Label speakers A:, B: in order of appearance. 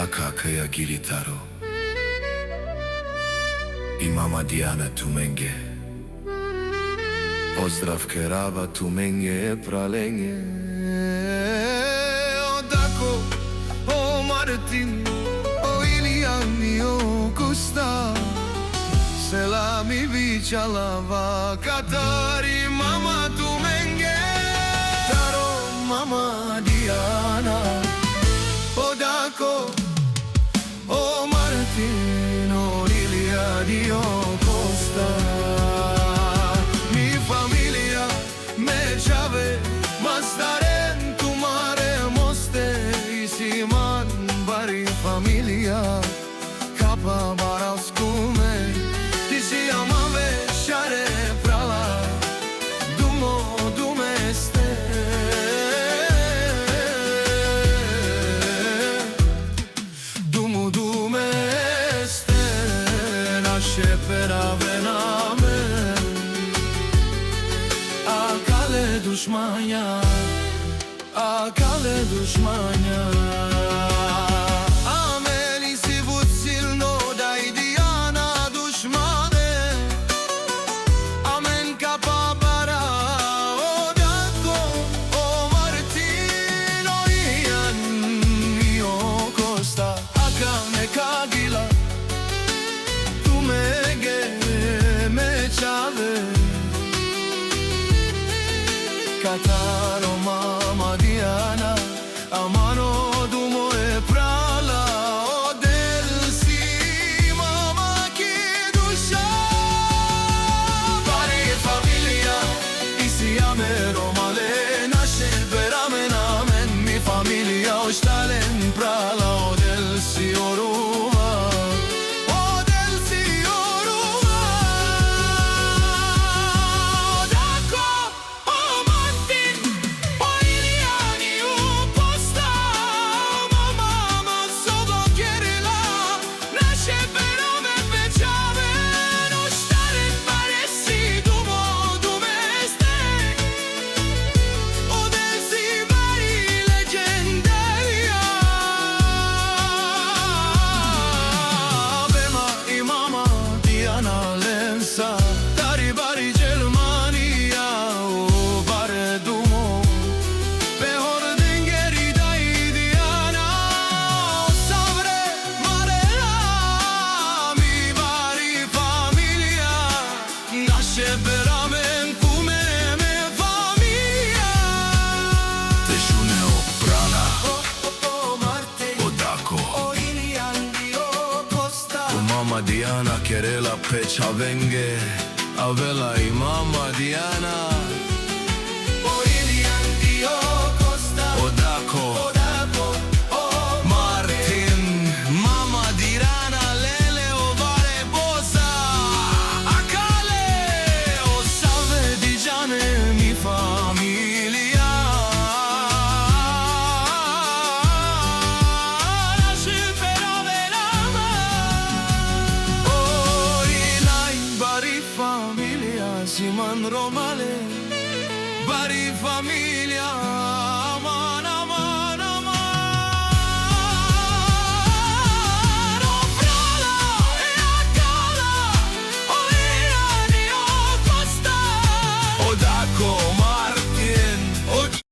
A: la kakaya gilitaro i mama Diana Tumenge. Pozdrav Kerava Tumenge pralenge. O Dako, o Martin, o Iliani, o Gustav, Selami Vichalava, Katari mama Tumenge, Taro mama Diana. O Dako, o Martin, o Iliani, o Gustav, mi familia me chave mastaren tu mare moste isiman bari familia kapa baraskume tisi amave share prala dumo dumeste dumo dumeste nasce per avename dushmanya, akale dushmanya. Ameli si vut silno dai Diana dushmane. Amen kapabara o Dako, o Martin, o Ian, o Costa, akame kagila, tu me chave. Kataro mama Diana, amano dumo e prala, o delsi mama ki dusha. Bari familia, isi amero male, nasce veramen amen, mi familia o stalen prala, o delsi oruma. Mama Diana Kerela Pecha Venge Avela i mama Diana